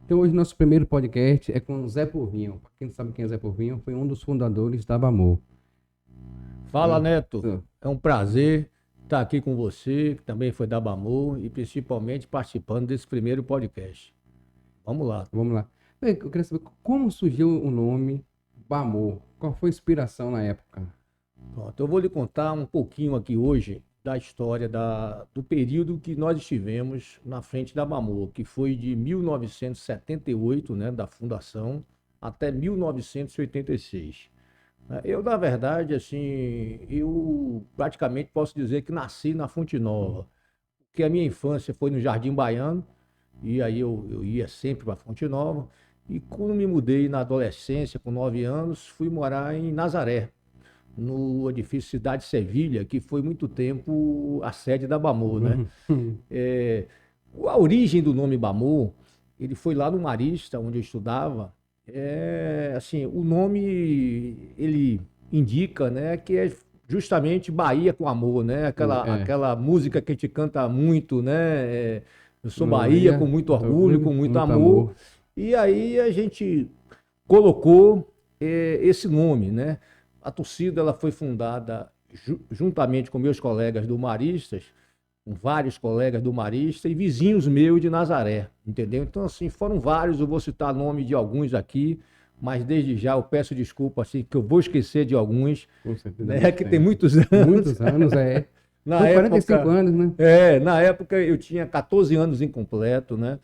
Então hoje nosso primeiro podcast é com o Zé Povinho. Para quem não sabe quem é Zé Povinho, foi um dos fundadores da Bamor. Fala, Neto. É um prazer estar aqui com você, que também foi da Bamor, e principalmente participando desse primeiro podcast. Vamos lá. Vamos lá. Eu queria saber como surgiu o nome Bamor. Qual foi a inspiração na época? Pronto, eu vou lhe contar um pouquinho aqui hoje da história do período que nós estivemos na frente da Bamor, que foi de 1978, né, da fundação, até 1986. Eu, na verdade, assim, eu praticamente posso dizer que nasci na Fonte Nova, porque a minha infância foi no Jardim Baiano, e aí eu ia sempre para Fonte Nova, e quando me mudei na adolescência, com 9 anos, fui morar em Nazaré, no edifício Cidade Sevilha, que foi muito tempo a sede da Bamor, né? A origem do nome Bamor, ele foi lá no Marista, onde eu estudava. Assim, o nome, ele indica, né, que é justamente Bahia com amor, né? Aquela música que a gente canta muito, né? Eu sou Bahia com muito orgulho, com muito amor. E aí a gente colocou esse nome, né? A torcida ela foi fundada juntamente com meus colegas do Maristas, com vários colegas do Marista e vizinhos meus de Nazaré, entendeu? Então, assim, foram vários, eu vou citar nome de alguns aqui, mas desde já eu peço desculpa, assim, que eu vou esquecer de alguns, né, que tem muitos anos. Muitos anos, é. Na Foi época, 45 anos, né? Na época eu tinha 14 anos incompleto, né?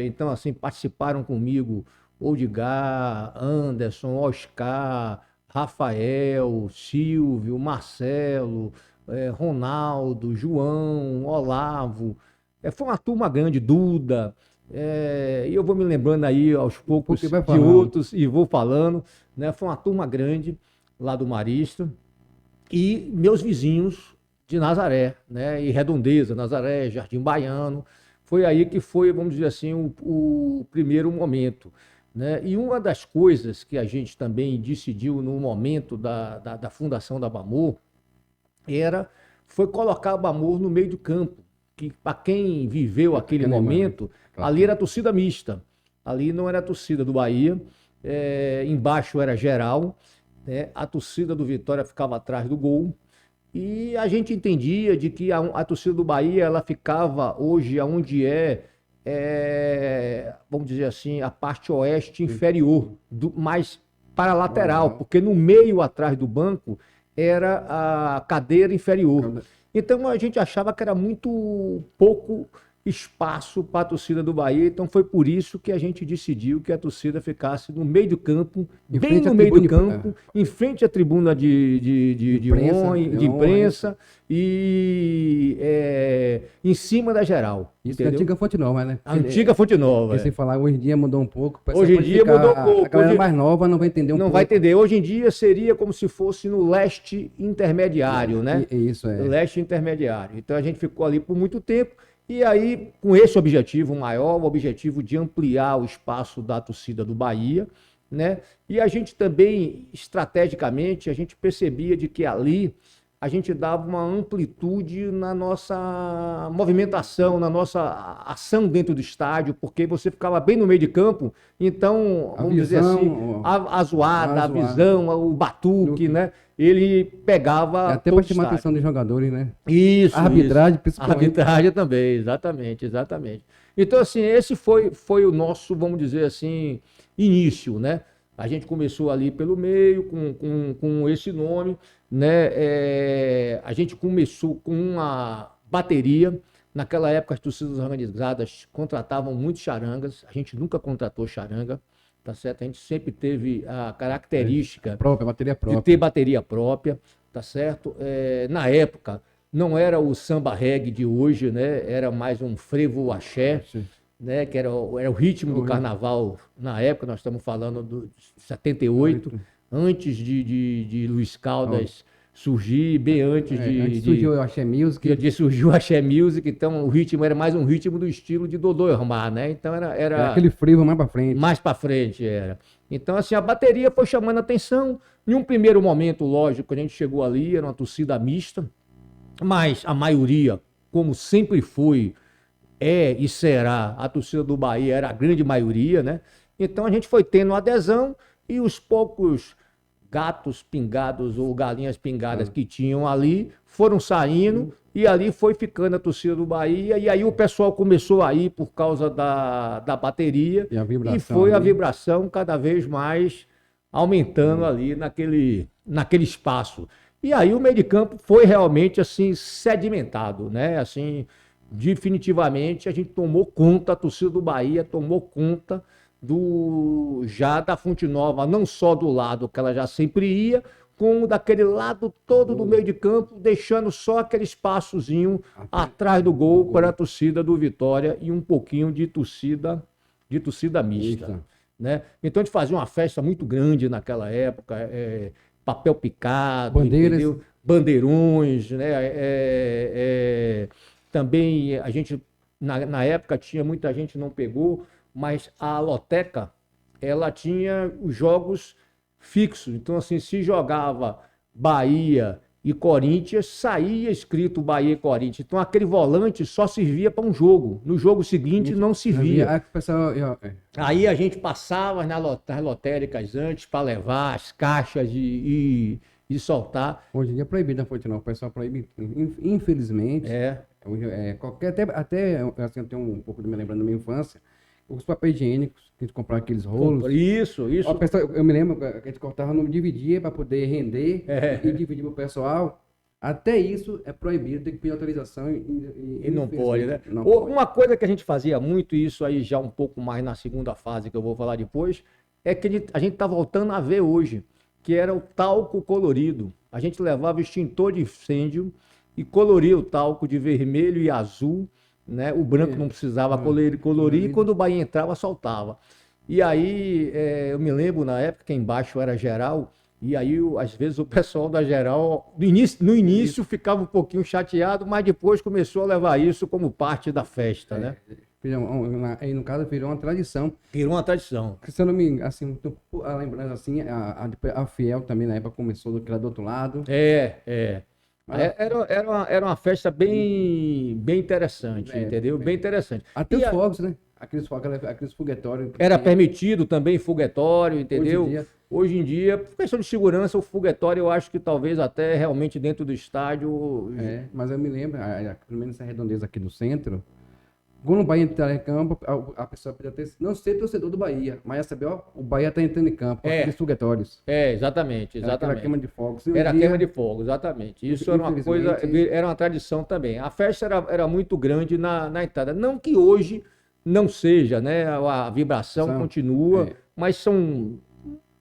Então, assim, participaram comigo Odgar, Anderson, Oscar, Rafael, Silvio, Marcelo, Ronaldo, João, Olavo. Foi uma turma grande, Duda. E eu vou me lembrando aí aos poucos de outros e vou falando. Né? Foi uma turma grande lá do Marista. E meus vizinhos de Nazaré, né? E Redondeza, Nazaré, Jardim Baiano. Foi aí que foi, vamos dizer assim, o primeiro momento. Né? E uma das coisas que a gente também decidiu no momento da fundação da Bamor foi colocar a Bamor no meio do campo, que para quem viveu aquele momento, ali era a torcida mista, ali não era a torcida do Bahia, embaixo era geral, né? A torcida do Vitória ficava atrás do gol, e a gente entendia de que a torcida do Bahia ela ficava hoje onde vamos dizer assim, a parte oeste inferior, mais para a lateral, porque no meio atrás do banco era a cadeira inferior. Então a gente achava que era muito pouco espaço para a torcida do Bahia, então foi por isso que a gente decidiu que a torcida ficasse no meio do campo, bem no meio do campo, em frente à tribuna de imprensa e em cima da geral. Isso é a antiga Fonte Nova, né? A antiga Fonte Nova. Sem falar, hoje em dia mudou um pouco. Hoje em dia mudou um pouco. A galera mais nova não vai entender não vai entender. Hoje em dia seria como se fosse no leste intermediário, né? Isso, é. Leste intermediário. Então a gente ficou ali por muito tempo. E aí, com esse objetivo maior, o objetivo de ampliar o espaço da torcida do Bahia, né? E a gente também, estrategicamente, a gente percebia de que ali a gente dava uma amplitude na nossa movimentação, na nossa ação dentro do estádio, porque você ficava bem no meio de campo, então, vamos dizer assim, a zoada, a visão, o batuque, né? Ele pegava. Até para chamar a atenção dos jogadores, né? Isso. A arbitragem, principalmente. A arbitragem também, exatamente. Então, assim, esse foi o nosso, vamos dizer assim, início, né? A gente começou ali pelo meio, com esse nome, né? A gente começou com uma bateria. Naquela época, as torcidas organizadas contratavam muitos charangas. A gente nunca contratou charanga. Tá certo? A gente sempre teve a característica de ter bateria própria, tá certo? Na época, não era o samba reggae de hoje, né? Era mais um frevo axé, né? Que era o ritmo do carnaval na época, nós estamos falando de 78, antes de Luiz Caldas surgir, bem antes surgiu o Axé Music. Surgiu o Axé Music, então o ritmo era mais um ritmo do estilo de Dodô Irmar, né? Então era aquele frevo mais para frente. Mais para frente era. Então, assim, a bateria foi chamando a atenção. Em um primeiro momento, lógico, a gente chegou ali, era uma torcida mista, mas a maioria, como sempre foi, é e será, a torcida do Bahia era a grande maioria, né? Então a gente foi tendo adesão e os poucos gatos pingados ou galinhas pingadas que tinham ali foram saindo e ali foi ficando a torcida do Bahia e aí o pessoal começou a ir por causa da bateria E a vibração e foi a ali. vibração cada vez mais aumentando ali naquele espaço. E aí o meio de campo foi realmente assim sedimentado, né? Assim, definitivamente a gente tomou conta, a torcida do Bahia tomou conta já da Fonte Nova, não só do lado que ela já sempre ia, como daquele lado todo do meio de campo, deixando só aquele espaçozinho atrás do gol para a torcida do Vitória e um pouquinho de torcida mista, Mista. né? Então a gente fazia uma festa muito grande naquela época, papel picado, Bandeiras. entendeu? Bandeirões, né? Também a gente na época tinha muita gente não pegou, mas a loteca ela tinha os jogos fixos. Então assim, se jogava Bahia e Corinthians, saía escrito Bahia e Corinthians. Então aquele volante só servia para um jogo. No jogo seguinte não servia. Ah, que o pessoal, Aí a gente passava nas lotéricas antes para levar as caixas e soltar. hoje em dia é proibido na Fonte Nova. O pessoal proíbe, infelizmente. É, Hoje, qualquer, até assim, eu tenho um pouco de me lembrando da minha infância, os papéis higiênicos, que a gente comprava aqueles rolos. isso. Ó, o pessoal, eu me lembro que a gente cortava, não dividia para poder render e dividir para o pessoal. Até isso é proibido, tem que pedir autorização E não pode, né? não pode. Uma coisa que a gente fazia muito, e isso aí já um pouco mais na segunda fase, que eu vou falar depois, é que a gente está voltando a ver hoje, que era o talco colorido. A gente levava extintor de incêndio e coloria o talco de vermelho e azul, né? O branco não precisava colorir, e quando o Bahia entrava, soltava. E aí, eu me lembro na época que embaixo era geral, e aí, às vezes, o pessoal da geral, no início ficava um pouquinho chateado, mas depois começou a levar isso como parte da festa, né? Aí, no caso, virou uma tradição. Virou uma tradição. Se eu não me engano, assim, lembrando assim, a Fiel também na época começou do do outro lado. Era uma festa bem interessante, entendeu? Bem interessante. Até os fogos, né? Aqueles foguetórios. Era permitido também foguetório, entendeu? dia. Hoje em dia, por questão de segurança, o foguetório eu acho que talvez até realmente dentro do estádio. Mas eu me lembro, pelo menos essa redondeza aqui do centro, quando o Bahia entrar em campo, a pessoa podia ter, não ser torcedor do Bahia, mas ia saber, ó, o Bahia tá entrando em campo, com aqueles foguetórios. Exatamente. Era aquela queima de fogos. Era queima de fogo, exatamente. Isso era uma coisa, era uma tradição também. A festa era muito grande na entrada. Não que hoje não seja, né? A vibração continua, mas são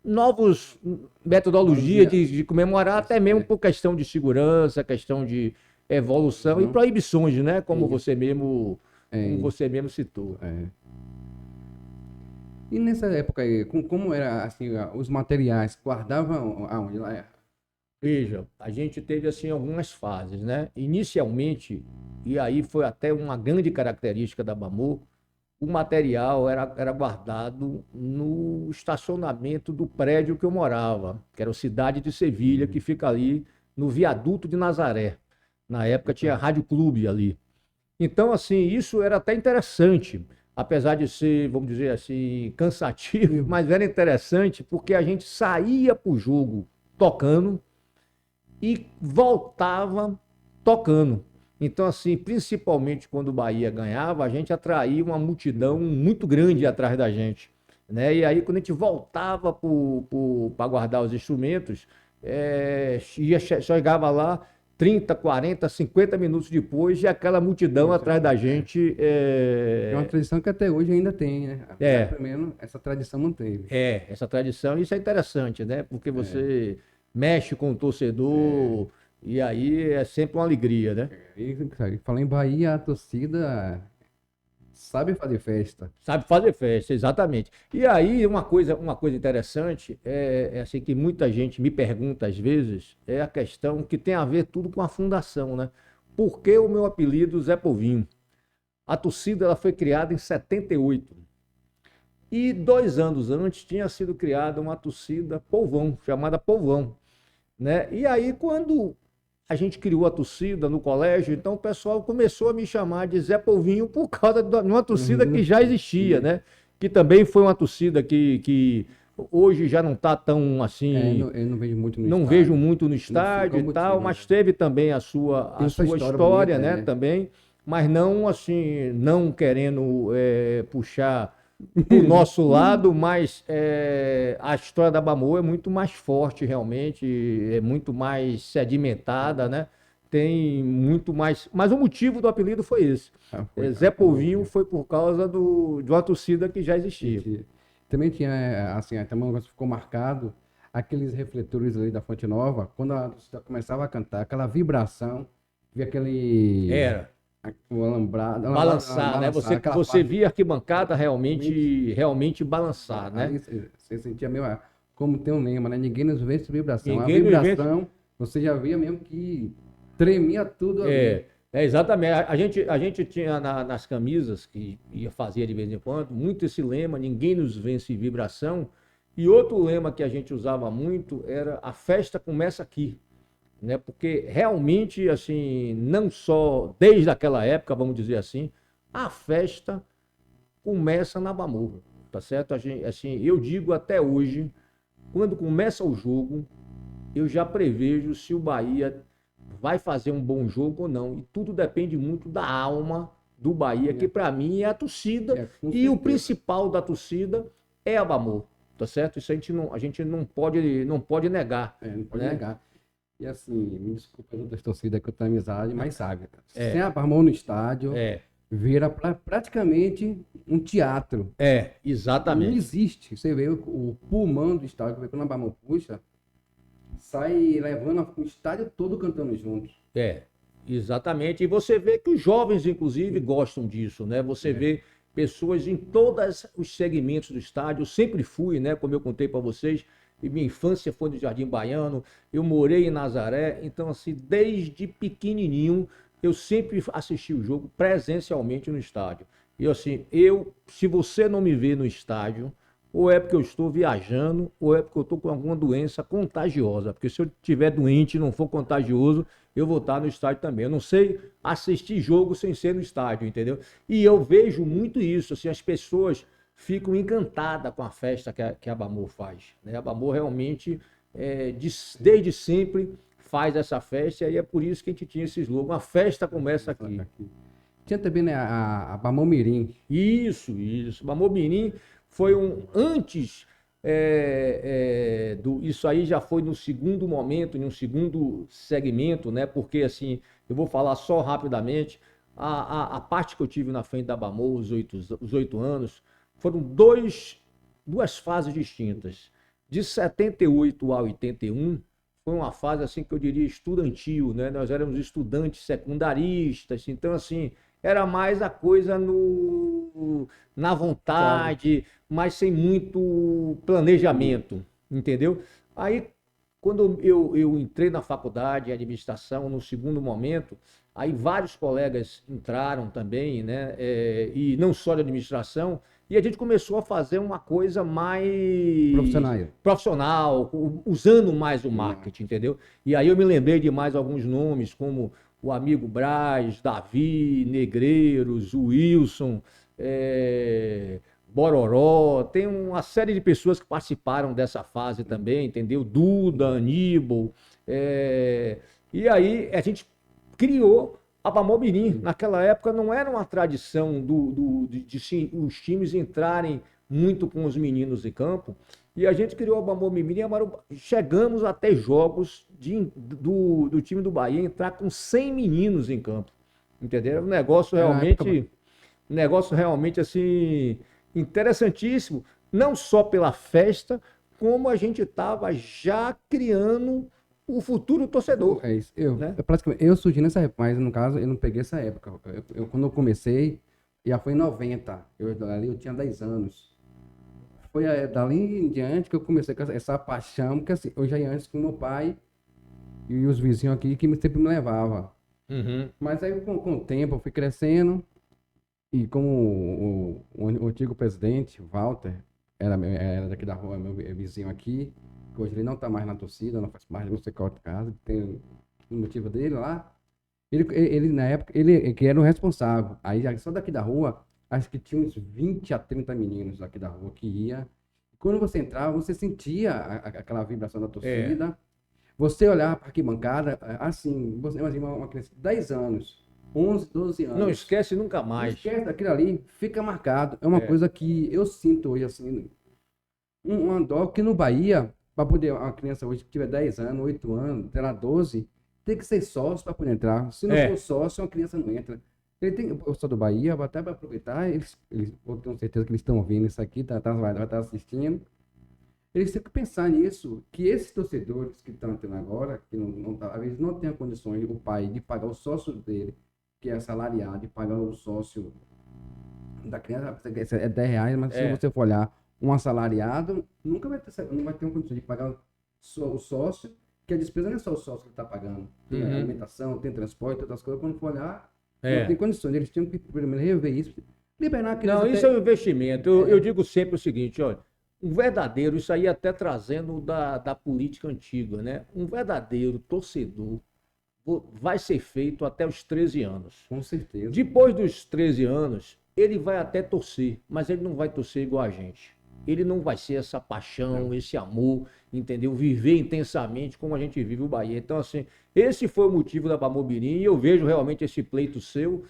novos metodologias de comemorar, até mesmo por questão de segurança, questão de evolução e proibições, né? Como você mesmo citou. E nessa época aí, como era assim, os materiais, guardavam aonde? Lá? Veja, a gente teve assim algumas fases, né? Inicialmente, e aí foi até uma grande característica da Bamor, o material era guardado no estacionamento do prédio que eu morava, que era o Cidade de Sevilha, que fica ali no viaduto de Nazaré. Na época tinha Rádio Clube ali. Então, assim, isso era até interessante, apesar de ser, vamos dizer assim, cansativo, mas era interessante porque a gente saía para o jogo tocando e voltava tocando. Então, assim, principalmente quando o Bahia ganhava, a gente atraía uma multidão muito grande atrás da gente, né? E aí, quando a gente voltava para guardar os instrumentos, chegava lá 30, 40, 50 minutos depois e aquela multidão atrás da gente. É uma tradição que até hoje ainda tem, né? Primeiro, essa tradição manteve. Essa tradição, isso é interessante, né? Porque você mexe com o torcedor. E aí é sempre uma alegria, né? Falar em Bahia, a torcida sabe fazer festa. Sabe fazer festa, exatamente. E aí uma coisa interessante é assim que muita gente me pergunta às vezes, é a questão que tem a ver tudo com a fundação, né? Por que o meu apelido Zé Povinho? A torcida ela foi criada em 78. E 2 anos antes tinha sido criada uma torcida Povão, chamada Povão, né? E aí quando a gente criou a torcida no colégio, então o pessoal começou a me chamar de Zé Polvinho por causa de uma torcida que já existia, né? Que também foi uma torcida que hoje já não está tão assim, Eu não vejo muito no não estádio. vejo muito no Não sei estádio qual e tal, motivo, mas né? teve também a sua Tem sua história, bonita, né? Também, mas não assim, não querendo puxar o nosso lado, mas a história da Bamô é muito mais forte realmente, é muito mais sedimentada, né? Tem muito mais. Mas o motivo do apelido foi esse. Zé Polvinho foi por causa de uma torcida que já existia. Também tinha, assim, também um negócio que ficou marcado, aqueles refletores ali da Fonte Nova, quando a torcida começava a cantar, aquela vibração, via aquele Era. o alambrado, Balançar, né? balançar, aquela Você parte. via a arquibancada realmente balançar, né? Ali você sentia mesmo, como tem um lema, né? Ninguém nos vê sem vibração. A Ninguém no evento. vibração, você já via mesmo que tremia tudo ali. Exatamente. A gente tinha nas camisas, que fazia de vez em quando, muito esse lema, ninguém nos vence em vibração. E outro lema que a gente usava muito era a festa começa aqui, né? Porque realmente, assim, não só desde aquela época, vamos dizer assim, a festa começa na Bamurra, tá certo? Assim, eu digo até hoje, quando começa o jogo, eu já prevejo se o Bahia vai fazer um bom jogo ou não. E tudo depende muito da alma do Bahia, que para mim é a torcida, e o principal da torcida é a Bamor, tá certo? Isso a gente não pode negar. Não pode negar. E assim, me desculpa as outras torcidas que eu tenho amizade, mas sabe, sem a Bamor no estádio, vira praticamente um teatro. Exatamente. Não existe. Você vê o pulmão do estádio, quando a Bamor puxa, sai levando o estádio todo cantando juntos. Exatamente. E você vê que os jovens, inclusive, gostam disso, né? Você vê pessoas em todos os segmentos do estádio. Eu sempre fui, né? Como eu contei para vocês, e minha infância foi no Jardim Baiano, eu morei em Nazaré, então, assim, desde pequenininho, eu sempre assisti o jogo presencialmente no estádio. E, assim, se você não me vê no estádio, ou é porque eu estou viajando, ou é porque eu estou com alguma doença contagiosa. Porque se eu estiver doente e não for contagioso, eu vou estar no estádio também. Eu não sei assistir jogo sem ser no estádio, entendeu? E eu vejo muito isso, assim, as pessoas ficam encantadas com a festa que a Bamor faz, né? A Bamor realmente, desde sempre, faz essa festa, e é por isso que a gente tinha esse slogan, a festa começa aqui. Tinha também, né, a Bamor Mirim. Isso. Bamor Mirim foi antes isso aí já foi no segundo momento, em um segundo segmento, né? Porque assim, eu vou falar só rapidamente, a parte que eu tive na frente da Bamor, os 8 anos, foram duas fases distintas. De 78 a 81, foi uma fase assim que eu diria estudantil, né? Nós éramos estudantes secundaristas, então assim, era mais a coisa na vontade, mas sem muito planejamento, entendeu? Aí, quando eu entrei na faculdade de administração, no segundo momento, aí vários colegas entraram também, né? E não só de administração, e a gente começou a fazer uma coisa mais profissional, usando mais o marketing, entendeu? E aí eu me lembrei de mais alguns nomes, como o amigo Braz, Davi, Negreiros, Wilson, Bororó, tem uma série de pessoas que participaram dessa fase também, entendeu? Duda, Aníbal, e aí a gente criou a Bamor Mirim. Naquela época não era uma tradição de os times entrarem muito com os meninos em campo, e a gente criou a Bamor Mirim, chegamos até jogos do time do Bahia entrar com 100 meninos em campo, entendeu? Um negócio realmente assim interessantíssimo, não só pela festa, como a gente estava já criando o futuro torcedor. É isso. Eu surgi nessa época, mas no caso eu não peguei essa época. Quando eu comecei, já foi em 90. Ali eu tinha 10 anos. Foi dali em diante que eu comecei com essa paixão, porque assim, eu já ia antes com meu pai e os vizinhos aqui que sempre me levavam. Mas aí com o tempo eu fui crescendo e como o antigo presidente, Walter, era daqui da rua, meu vizinho aqui, que hoje ele não está mais na torcida, não faz mais, não sei qual casa, tem no motivo dele lá. Ele, na época, ele que era o responsável. Aí, só daqui da rua, acho que tinha uns 20 a 30 meninos daqui da rua que ia. Quando você entrava, você sentia aquela vibração da É. torcida. Você olhava para a arquibancada, assim, você imagina uma criança de 10 anos, 11, 12 Não anos. esquece nunca Não mais. esquece, aquilo ali fica marcado. É uma É. coisa que eu sinto hoje, assim, uma dó que no Bahia, para poder, uma criança hoje que tiver 10 anos, 8 anos, até lá 12, tem que ser sócio para poder entrar. Se não for É. sócio, uma criança não entra. Ele tem, o pessoal do Bahia, até para aproveitar, eu tenho certeza que eles estão ouvindo isso aqui, vai estar assistindo. Eles têm que pensar nisso, que esses torcedores que estão tendo agora, que às vezes não tem condições, o pai, de pagar o sócio dele, que é assalariado, de pagar o sócio da criança, é 10 reais, mas se É. você for olhar um assalariado, nunca vai ter, não vai ter uma condição de pagar o sócio, que a despesa não é só o sócio que está pagando. Tem Uhum. alimentação, tem transporte, outras coisas, quando for olhar, não É. tem condições. Eles tinham que primeiro rever isso, liberar a criança Não, isso é até... um investimento. Eu digo sempre o seguinte, olha, um verdadeiro, isso aí até trazendo da política antiga, né? Um verdadeiro torcedor vai ser feito até os 13 anos. Com certeza. Depois dos 13 anos, ele vai até torcer, mas ele não vai torcer igual a gente. Ele não vai ser essa paixão, esse amor, entendeu? Viver intensamente como a gente vive o Bahia. Então, assim, esse foi o motivo da Bamobirim e eu vejo realmente esse pleito seu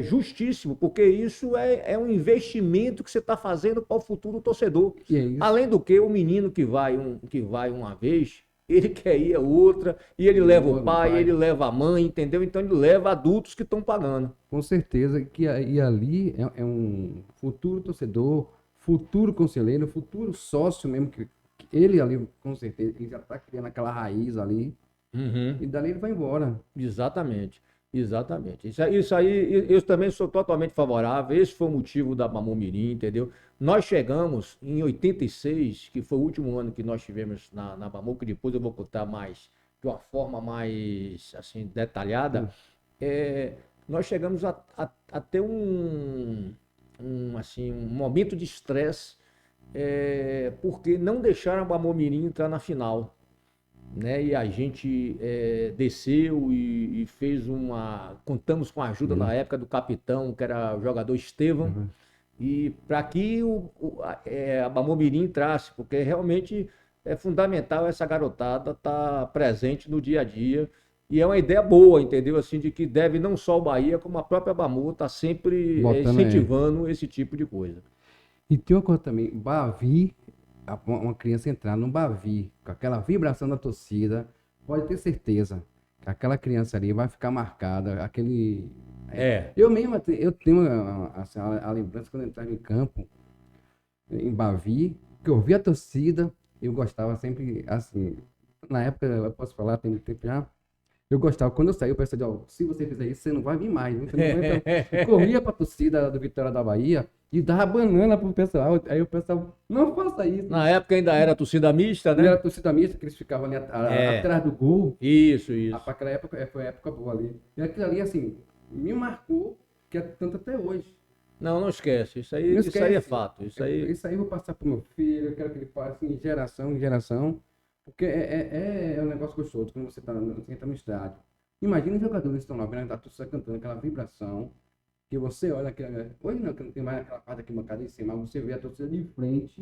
justíssimo, porque isso é um investimento que você está fazendo para o futuro torcedor. E é isso. Além do que, o menino que vai uma vez, ele quer ir a outra, e ele leva o pai, ele leva a mãe, entendeu? Então ele leva adultos que estão pagando. Com certeza que e ali é um futuro torcedor, futuro conselheiro, futuro sócio mesmo, que ele ali, com certeza, ele já está criando aquela raiz ali, Uhum. e dali ele vai embora. Exatamente, exatamente. Isso aí, eu também sou totalmente favorável. Esse foi o motivo da Bamomirim, entendeu? Nós chegamos em 86, que foi o último ano que nós tivemos na Bamô, que depois eu vou contar mais, de uma forma mais assim detalhada. É, nós chegamos a ter assim, um momento de estresse, porque não deixaram a Bamomirim entrar na final, né? E a gente desceu e fez uma. Contamos com a ajuda na época do capitão, que era o jogador Estevão, Uhum. e para que a Bamomirim entrasse, porque realmente é fundamental essa garotada estar presente no dia a dia. E é uma ideia boa, entendeu? Assim, de que deve não só o Bahia, como a própria Bamu estar sempre Botando, incentivando esse tipo de coisa. E tem uma coisa também, Bavi, uma criança entrar no Bavi, com aquela vibração da torcida, pode ter certeza que aquela criança ali vai ficar marcada, aquele... Eu mesmo, eu tenho assim, a lembrança quando eu entrava em campo, em Bavi, que eu via a torcida, eu gostava sempre, assim, na época, eu posso falar, tem muito tempo já, eu gostava, quando eu saí, o pessoal dizia, ó, se você fizer isso, você não vai vir mais, viu? Você não vai entrar. Eu corria pra torcida do Vitória da Bahia e dava banana pro pessoal, aí o pessoal, não faça isso. Na época ainda era torcida mista, E era né? a torcida mista, que eles ficavam ali atrás do gol. Isso, Ah, isso. para aquela época, foi a época boa ali. E aquilo ali, assim, me marcou, que é tanto até hoje. Não, não esquece. Não Isso aí é esquece. fato. Isso aí. Isso aí eu vou passar pro meu filho, eu quero que ele passe em geração em geração, porque é um negócio gostoso quando você entra no estádio. Imagina os jogadores que estão lá, vendo a torcida cantando aquela vibração, que você olha aquela. Hoje não, que não tem mais aquela parte aqui bancada em cima, mas você vê a torcida de frente,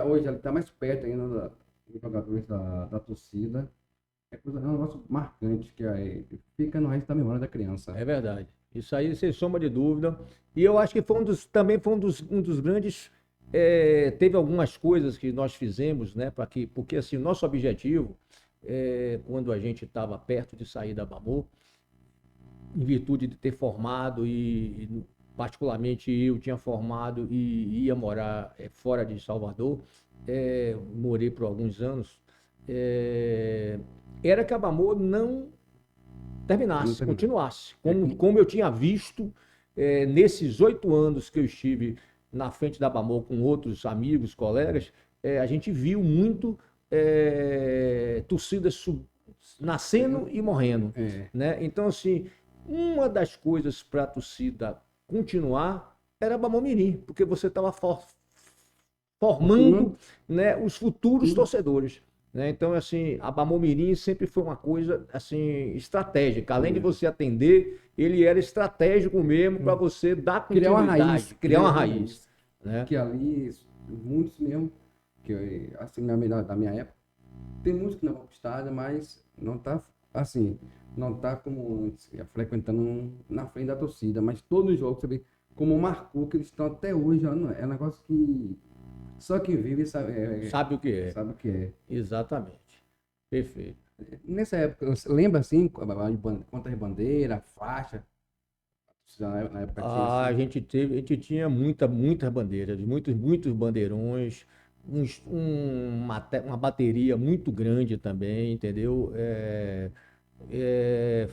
hoje ela está mais perto ainda dos jogadores da torcida. É um negócio marcante que fica no resto da memória da criança. É verdade. Isso aí, sem sombra de dúvida. E eu acho que também foi um dos grandes. Teve algumas coisas que nós fizemos, né? Porque assim, o nosso objetivo, quando a gente estava perto de sair da Bamô, em virtude de ter formado particularmente eu tinha formado e ia morar fora de Salvador, morei por alguns anos, era que a Bamô não terminasse, continuasse. Como eu tinha visto nesses 8 anos que eu estive na frente da Bamô com outros amigos, colegas, a gente viu muito torcidas nascendo e morrendo. Né? Então, assim, uma das coisas para a torcida continuar era a Bamomirim, porque você estava formando, né, os futuros torcedores. né? Então, assim, a Bamomirim sempre foi uma coisa, assim, estratégica. Além de você atender, ele era estratégico mesmo para você dar Criar uma raiz. continuidade, criar uma raiz, né? Que ali, muitos mesmo, que assim, da minha época, tem muitos que não vão pro estádio, mas não tá assim, não tá como antes, frequentando na frente da torcida, mas todos os jogos, você vê como marcou que eles estão até hoje, ó, não é um negócio que só quem vive sabe, Sabe o que é? sabe o que é. Exatamente. Perfeito. Nessa época, você lembra assim, quantas bandeiras, faixa, na época tinha Ah, assim, a gente tinha muitas bandeiras, muitos bandeirões, uma bateria muito grande também, entendeu? É,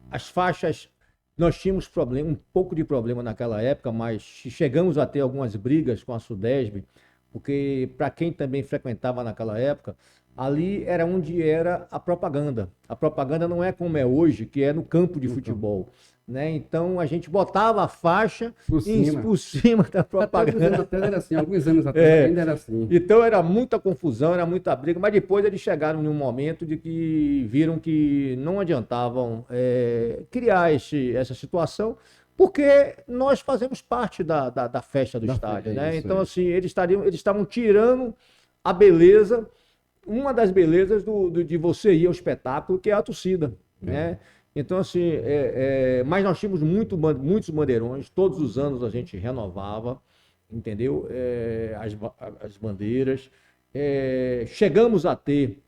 as faixas, nós tínhamos problema, um pouco de problema naquela época, mas chegamos a ter algumas brigas com a Sudesb, porque para quem também frequentava naquela época, ali era onde era a propaganda. A propaganda não é como é hoje, que é no campo de então, futebol, né? Então a gente botava a faixa por cima. por cima da propaganda. Até era assim, alguns anos atrás ainda era assim. Então era muita confusão, era muita briga, mas depois eles chegaram em um momento de que viram que não adiantavam criar essa situação, porque nós fazemos parte da festa do estádio, né? Isso, Então, assim, eles estavam tirando a beleza, uma das belezas de você ir ao espetáculo, que é a torcida, né? Então, assim, mas nós tínhamos muitos bandeirões, todos os anos a gente renovava, entendeu? As bandeiras. Chegamos a ter,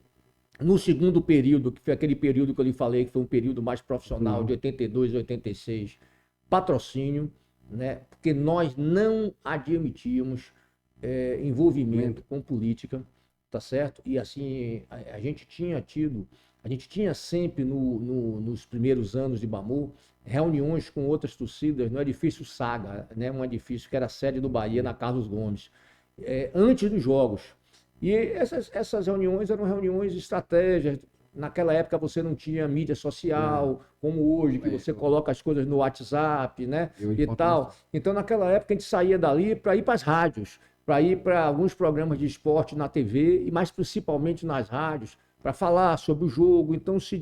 no segundo período, que foi aquele período que eu lhe falei, que foi um período mais profissional, de 82 a 86, patrocínio, né? Porque nós não admitíamos envolvimento com política, tá certo? E assim, a gente tinha sempre nos primeiros anos de Bamu, reuniões com outras torcidas no edifício Saga, né? Um edifício que era a sede do Bahia, na Carlos Gomes, antes dos jogos. E essas reuniões eram reuniões de estratégias. Naquela época você não tinha mídia social, como hoje, que você coloca as coisas no WhatsApp, né? E tal. Então, naquela época, a gente saía dali para ir para as rádios, para ir para alguns programas de esporte na TV, e mais principalmente nas rádios, para falar sobre o jogo. Então, se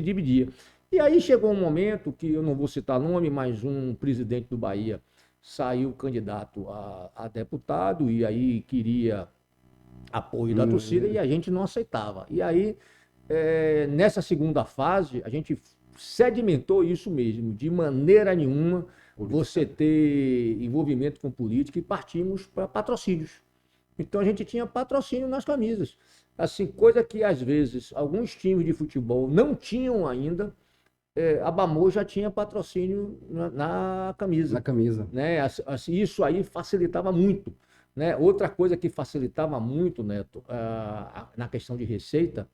dividia. E aí chegou um momento que, eu não vou citar nome, mas um presidente do Bahia saiu candidato a deputado e aí queria apoio da torcida e a gente não aceitava. E aí, nessa segunda fase, a gente sedimentou isso mesmo, de maneira nenhuma você ter envolvimento com política, e partimos para patrocínios. Então a gente tinha patrocínio nas camisas. Assim, coisa que às vezes alguns times de futebol não tinham ainda, a Bamor já tinha patrocínio na camisa. Na camisa. Né? Assim, isso aí facilitava muito. Né? Outra coisa que facilitava muito, Neto, na questão de receita,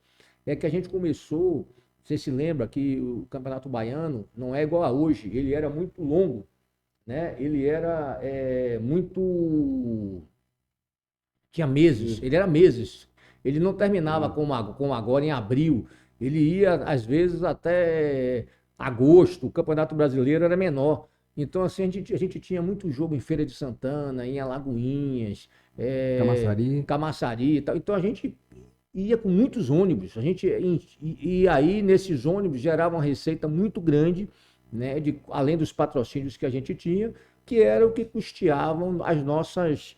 é que a gente começou, você se lembra que o Campeonato Baiano não é igual a hoje, ele era muito longo, né? Ele era muito... tinha meses, ele era meses. Ele não terminava como agora em abril, ele ia às vezes até agosto, o Campeonato Brasileiro era menor. Então, assim, a gente tinha muito jogo em Feira de Santana, em Alagoinhas, Camaçari e tal. Então, a gente ia com muitos ônibus. E aí, nesses ônibus, gerava uma receita muito grande, né, além dos patrocínios que a gente tinha, que era o que custeavam as nossas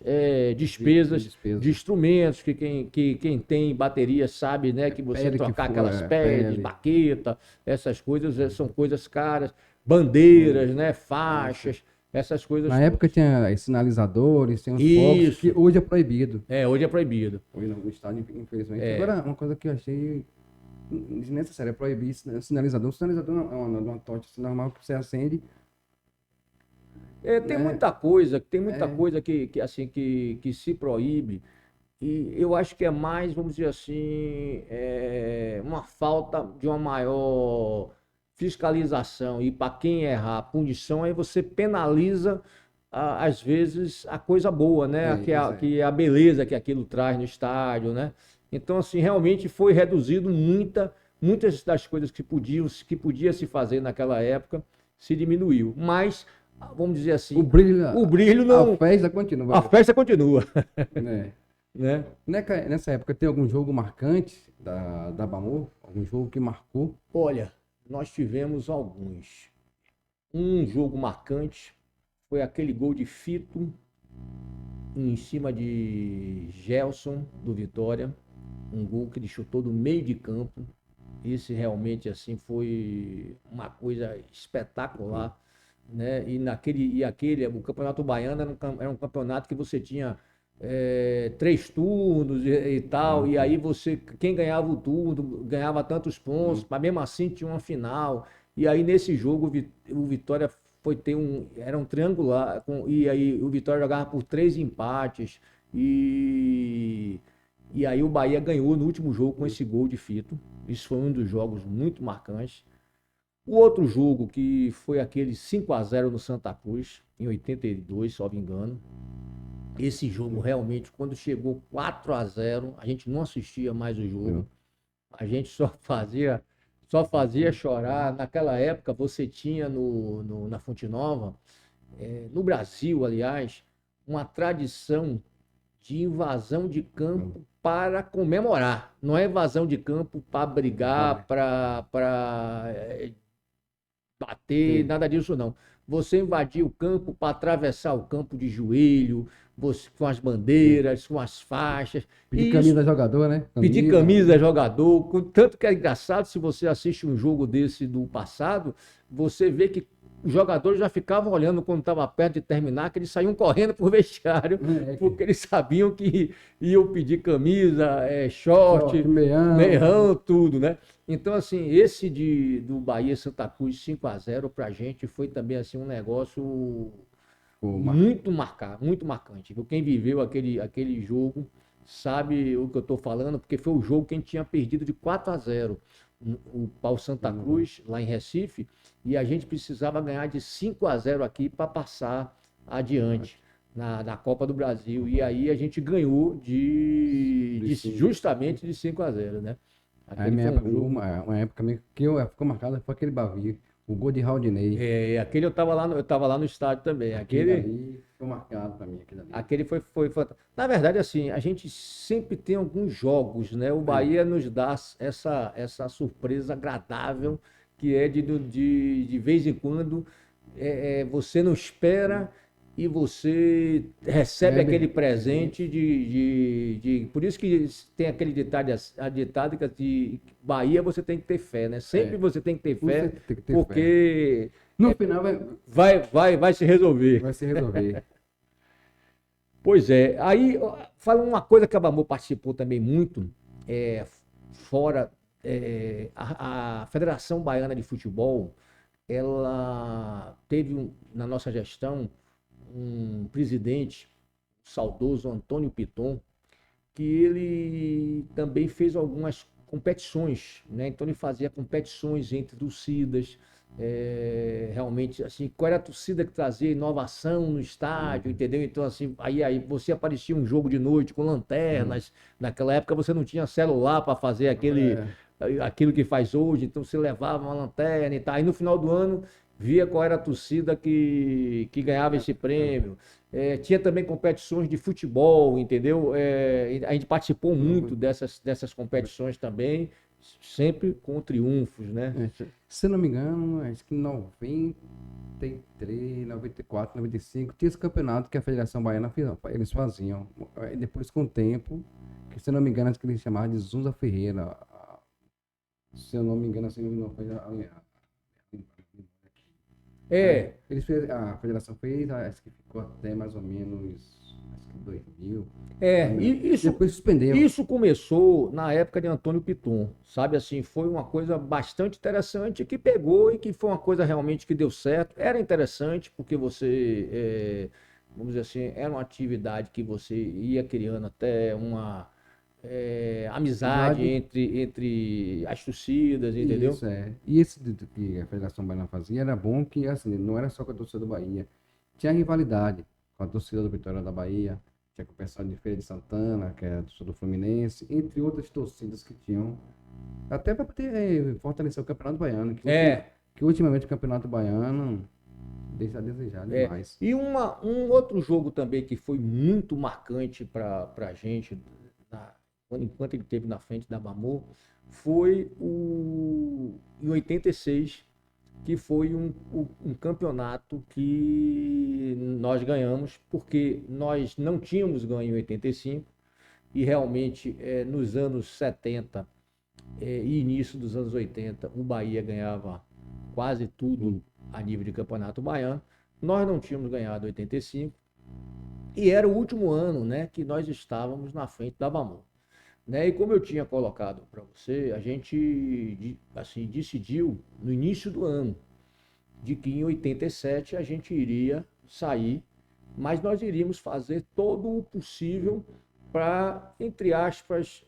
despesas de instrumentos, que quem tem bateria sabe, né, que você trocar aquelas pads, baqueta, essas coisas são coisas caras. Bandeiras, né, faixas, essas coisas. Na época tinha sinalizadores, tem uns fogos, que hoje é proibido. Hoje é proibido. Hoje no estádio, infelizmente. Agora, uma coisa que eu achei desnecessária é proibir sinalizador. O sinalizador é uma tocha normal que você acende. Tem muita coisa que se proíbe. E eu acho que é mais, vamos dizer assim, uma falta de uma maior fiscalização, e para quem errar, punição, aí você penaliza, às vezes, a coisa boa, né? Que é a beleza que aquilo traz no estádio, né? Então, assim, realmente foi reduzido muitas das coisas que podia se fazer naquela época, se diminuiu. Mas, vamos dizer assim, o brilho não... A festa continua. A festa continua. né? Nessa época tem algum jogo marcante da Bamor? Algum jogo que marcou? Olha, nós tivemos alguns. Um jogo marcante foi aquele gol de Fito em cima de Gelson do Vitória, um gol que ele chutou do meio de campo. Esse realmente assim foi uma coisa espetacular, né? O Campeonato Baiano era um campeonato que você tinha 3 turnos e tal, e aí quem ganhava o turno ganhava tantos pontos, mas mesmo assim tinha uma final. E aí nesse jogo o Vitória era um triangular, e aí o Vitória jogava por 3 empates, e, e aí o Bahia ganhou no último jogo com esse gol de Fito. Isso foi um dos jogos muito marcantes. O outro jogo, que foi aquele 5-0 no Santa Cruz, em 82, se não me engano. Esse jogo realmente, quando chegou 4-0, a gente não assistia mais o jogo. A gente só fazia chorar. Naquela época você tinha na Fonte Nova, no Brasil, aliás, uma tradição de invasão de campo para comemorar. Não é invasão de campo para brigar, para bater, Sim. nada disso não. Você invadia o campo para atravessar o campo de joelho, com as bandeiras, com as faixas. Pedir E camisa isso, da jogador, né? pedir Camisa. camisa, jogador, tanto que é engraçado, se você assiste um jogo desse do passado, você vê que os jogadores já ficavam olhando quando estava perto de terminar, que eles saíam correndo pro vestiário, porque eles sabiam que iam pedir camisa, short, Meião. meião, tudo, né? Então, assim, esse do Bahia Santa Cruz 5-0 pra gente foi também assim um negócio muito marcante. Quem viveu aquele jogo sabe o que eu estou falando, porque foi o jogo que a gente tinha perdido de 4-0 o Pau Santa Cruz, lá em Recife, e a gente precisava ganhar de 5-0 aqui para passar adiante na Copa do Brasil. E aí a gente ganhou justamente de 5-0, né? Aí Aquele foi um jogo. uma época que ficou marcada foi aquele Bavi, o gol de Raudinei. Aquele eu tava lá no estádio também. Aquele ali ficou marcado para mim. Aquele foi fantástico. Na verdade, assim, a gente sempre tem alguns jogos, né? O Bahia nos dá essa surpresa agradável, que é de vez em quando você não espera e você recebe aquele presente Por isso que tem aquele ditado que de Bahia você tem que ter fé, né? Sempre você tem que ter fé, Tem que ter porque no final vai se resolver. vai se resolver. Pois é, aí fala uma coisa que a Bamor participou também muito, fora a Federação Baiana de Futebol, ela teve na nossa gestão um presidente, o saudoso Antônio Piton, que ele também fez algumas competições, né? Então ele fazia competições entre torcidas, realmente assim, qual era a torcida que trazia inovação no estádio, entendeu? Então assim, aí você aparecia um jogo de noite com lanternas. Naquela época você não tinha celular para fazer aquilo que faz hoje, então você levava uma lanterna e tal. Aí no final do ano via qual era a torcida que ganhava esse prêmio. Tinha também competições de futebol, entendeu? A gente participou muito dessas competições também, sempre com triunfos, né? Se não me engano, acho que em 93, 94, 95, tinha esse campeonato que a Federação Baiana fez, eles faziam. Aí depois, com o tempo, que se não me engano, acho que eles chamavam de Zunza Ferreira. Se eu não me engano, assim, não foi a federação fez, acho que ficou até mais ou menos, acho que 2000. Depois suspendeu. Isso começou na época de Antônio Piton, sabe assim, foi uma coisa bastante interessante que pegou e que foi uma coisa realmente que deu certo. Era interessante porque vamos dizer assim, era uma atividade que você ia criando até uma amizade entre as torcidas, entendeu? Isso, é. E esse que a Federação Baiana fazia era bom que, assim, não era só com a torcida do Bahia. Tinha rivalidade com a torcida do Vitória da Bahia, tinha com o pessoal de Feira de Santana, que é a torcida do Fluminense, entre outras torcidas que tinham. Até para poder fortalecer o Campeonato Baiano. Que ultimamente o Campeonato Baiano Deixa a desejar É, demais. e um outro jogo também que foi muito marcante para a gente, enquanto ele esteve na frente da Bamor, foi em 86, que foi um campeonato que nós ganhamos, porque nós não tínhamos ganho em 85, e realmente nos anos 70 e início dos anos 80, o Bahia ganhava quase tudo a nível de campeonato baiano. Nós não tínhamos ganhado 85 e era o último ano, né, que nós estávamos na frente da Bamor. Né? E como eu tinha colocado para você, a gente assim, decidiu no início do ano de que em 87 a gente iria sair, mas nós iríamos fazer todo o possível para, entre aspas,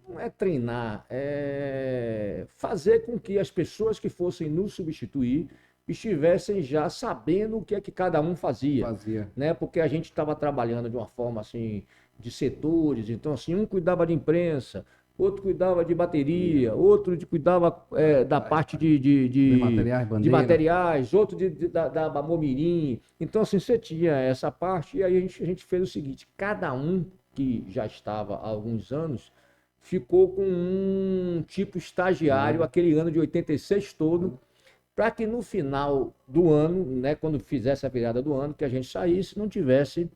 não é treinar, é fazer com que as pessoas que fossem nos substituir estivessem já sabendo o que é que cada um fazia, Fazia. né? Porque a gente estava trabalhando de uma forma assim de setores, então assim um cuidava de imprensa, outro cuidava de bateria, outro cuidava da parte De materiais, de bandeira. materiais, outro da Bamomirim. Então assim você tinha essa parte e aí a gente fez o seguinte: cada um que já estava há alguns anos ficou com um tipo estagiário aquele ano de 86 todo, para que no final do ano, né, quando fizesse a virada do ano, que a gente saísse, não tivesse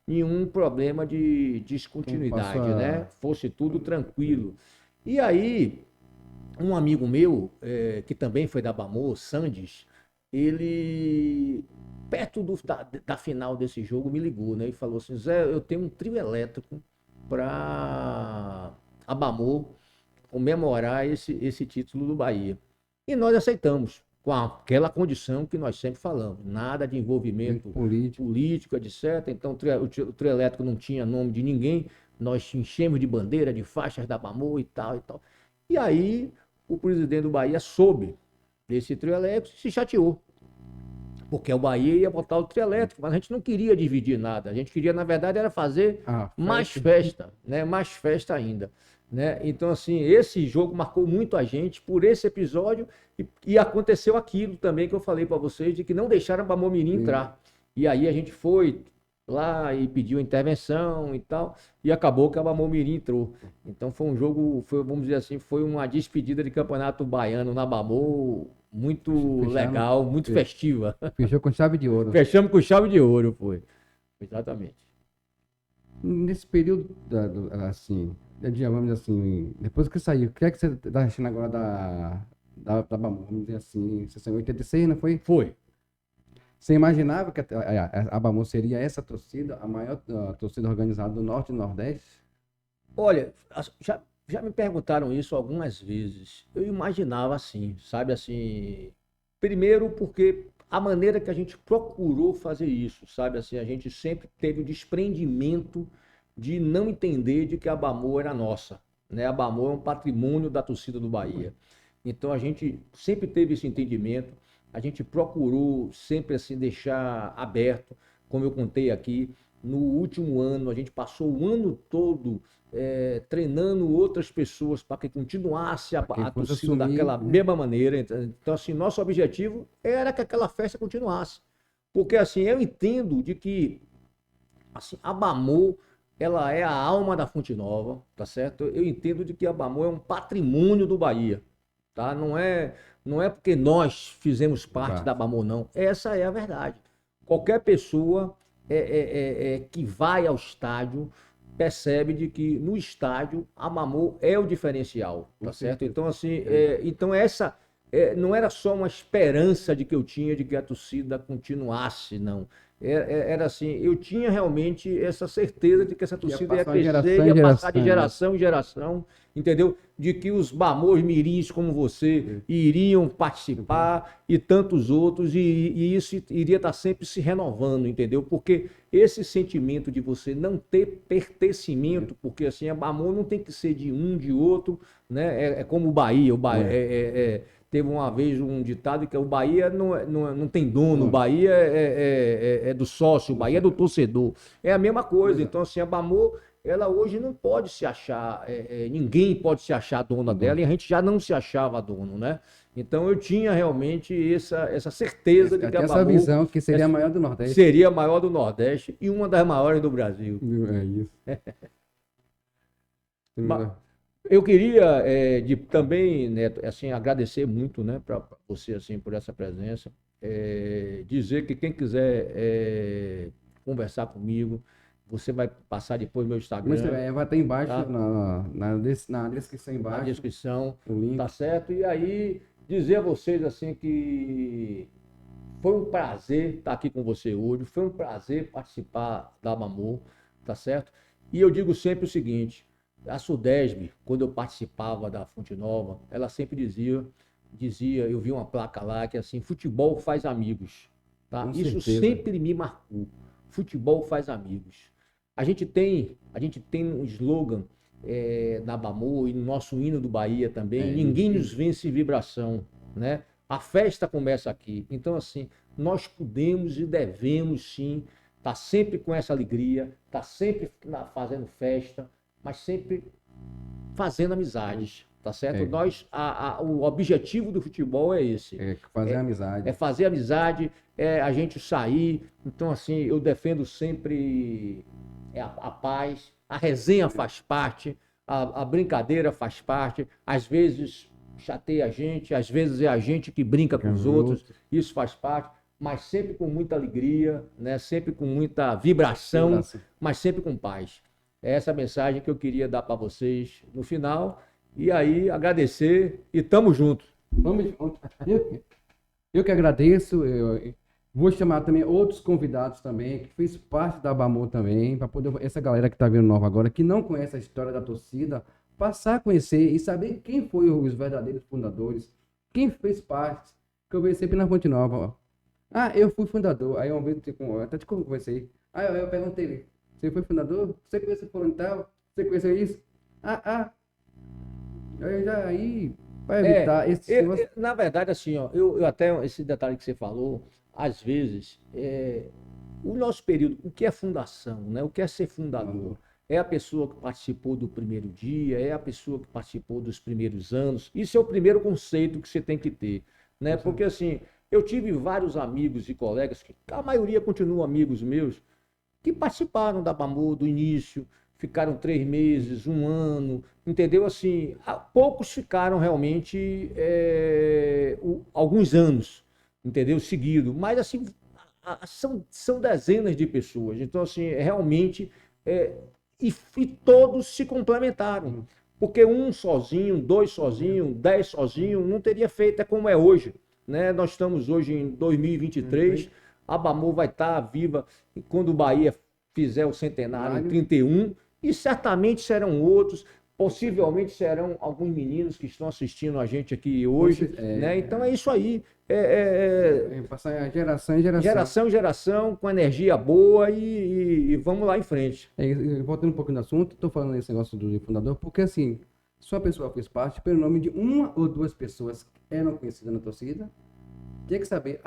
nenhum problema de descontinuidade, né? Fosse tudo tranquilo. E aí, um amigo meu, que também foi da Bamor, Sandes, ele, perto da final desse jogo, me ligou, né? E falou assim: Zé, eu tenho um trio elétrico para a Bamor comemorar esse título do Bahia. E nós aceitamos, com aquela condição que nós sempre falamos: nada de envolvimento político, etc. Então o trio elétrico não tinha nome de ninguém, nós enchemos de bandeira, de faixas da Bamor e tal e tal. E aí o presidente do Bahia soube desse trio elétrico e se chateou, porque o Bahia ia botar o trio elétrico, mas a gente não queria dividir nada, a gente queria, na verdade, era fazer mais festa, né? Mais festa ainda. Né? Então, assim, esse jogo marcou muito a gente por esse episódio e aconteceu aquilo também que eu falei para vocês, de que não deixaram a Bamomirim entrar. E aí a gente foi lá e pediu intervenção e tal, e acabou que a Bamomirim entrou. Então foi um jogo, vamos dizer assim, foi uma despedida de campeonato baiano na Bamor, muito legal, muito festiva. Fechou com chave de ouro. Fechamos com chave de ouro, foi. Exatamente. Nesse período, assim, vamos dizer assim, depois que saiu, o que é que você está achando agora da Bamor? Vamos dizer assim, você saiu em 86, não foi? Foi. Você imaginava que a Bamor seria essa torcida, a maior torcida organizada do Norte e Nordeste? Olha, já me perguntaram isso algumas vezes. Eu imaginava assim, sabe, assim, primeiro porque a maneira que a gente procurou fazer isso, sabe, assim, a gente sempre teve o desprendimento de não entender de que a Bamor era nossa, né? A Bamor é um patrimônio da torcida do Bahia. Então a gente sempre teve esse entendimento, a gente procurou sempre assim deixar aberto, como eu contei aqui. No último ano, a gente passou o ano todo treinando outras pessoas para que continuasse a torcida daquela mesma maneira. Então, assim, nosso objetivo era que aquela festa continuasse. Porque, assim, eu entendo de que assim, a Bamor, ela é a alma da Fonte Nova, tá certo? Eu entendo de que a Bamor é um patrimônio do Bahia, tá? Não é porque nós fizemos parte da Bamor, não. Essa é a verdade. Qualquer pessoa que vai ao estádio percebe de que no estádio a Bamor é o diferencial, tá certo? Então, assim, então essa não era só uma esperança de que eu tinha de que a torcida continuasse, não. Era assim, eu tinha realmente essa certeza de que essa torcida ia crescer, ia passar de geração em geração, entendeu? De que os Bamor mirins como você iriam participar e tantos outros, e isso iria estar sempre se renovando, entendeu? Porque esse sentimento de você não ter pertencimento, porque assim, a Bamor não tem que ser de um, de outro, né? É como o Bahia, teve uma vez um ditado que o Bahia não tem dono, o Bahia é do sócio, o Bahia é do torcedor. É a mesma coisa. Então, assim, a Bamor ela hoje não pode se achar, ninguém pode se achar dona dela, e a gente já não se achava dono, né? Então eu tinha realmente essa certeza de que a essa Bamu visão que seria a maior do Nordeste. seria a maior do Nordeste e uma das maiores do Brasil. É isso. Eu queria também, Neto, assim, agradecer muito, né, para você assim, por essa presença. Dizer que quem quiser conversar comigo, você vai passar depois meu Instagram. Vai estar embaixo, tá? na descrição embaixo. Na descrição, o link. tá certo? E aí, dizer a vocês assim que foi um prazer estar aqui com você hoje, foi um prazer participar da Bamu, tá certo? E eu digo sempre o seguinte, a Sudesb, quando eu participava da Fonte Nova, ela sempre dizia, eu vi uma placa lá que assim, futebol faz amigos, tá? Isso sempre me marcou. Futebol faz amigos. A gente tem um slogan na Bamu e no nosso hino do Bahia também, ninguém nos vence em vibração, né? A festa começa aqui. Então, assim, nós podemos e devemos, sim, estar sempre com essa alegria, estar sempre fazendo festa, mas sempre fazendo amizades, tá certo? O objetivo do futebol é esse. Fazer amizade. É fazer amizade, a gente sair. Então, assim, eu defendo sempre a paz, a resenha faz parte, a brincadeira faz parte, às vezes chateia a gente, às vezes é a gente que brinca com os outros, isso faz parte, mas sempre com muita alegria, né? Sempre com muita vibração, mas sempre com paz. É essa mensagem que eu queria dar para vocês no final, e aí agradecer e tamo junto. Vamos junto. Eu que agradeço, vou chamar também outros convidados também, que fez parte da Bamu também, para poder essa galera que está vendo nova agora, que não conhece a história da torcida, passar a conhecer e saber quem foi os verdadeiros fundadores, quem fez parte, que eu vejo sempre na Fonte Nova, ó. Eu fui fundador, aí uma vez eu até te conversei, aí eu perguntei, você foi fundador? Você conheceu fulano e tal? Você conheceu isso? Aí vai evitar na verdade, assim, ó, eu até esse detalhe que você falou, às vezes, o nosso período, o que é fundação, né? O que é ser fundador? É a pessoa que participou do primeiro dia, é a pessoa que participou dos primeiros anos. Isso é o primeiro conceito que você tem que ter, né? Porque, assim, eu tive vários amigos e colegas, que a maioria continuam amigos meus, que participaram da Bamu do início, ficaram 3 meses, 1 ano, entendeu? Assim, poucos ficaram realmente alguns anos, entendeu? Seguido, mas assim, são dezenas de pessoas. Então, assim, realmente, e todos se complementaram, porque um sozinho, 2 sozinhos, 10 sozinhos, não teria feito como é hoje, né? Nós estamos hoje em 2023, a Bamu vai estar viva quando o Bahia fizer o centenário em 31, e certamente serão outros, possivelmente serão alguns meninos que estão assistindo a gente aqui hoje, né? Então é isso aí. Passar geração em geração. Geração em geração, com energia boa e vamos lá em frente. Voltando um pouquinho no assunto, estou falando nesse negócio do fundador, porque assim, se uma pessoa fez parte, pelo nome de 1 ou 2 pessoas que eram conhecidas na torcida, tinha que saber,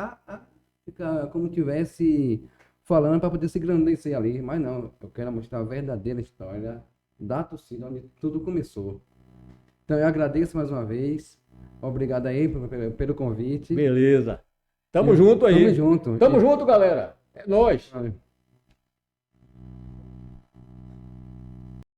fica como tivesse falando para poder se engrandecer ali, mas não, eu quero mostrar a verdadeira história da torcida, onde tudo começou. Então eu agradeço mais uma vez, obrigado aí pelo convite. Beleza. Tamo junto aí. Tamo junto. Tamo junto, galera. É nóis. Valeu.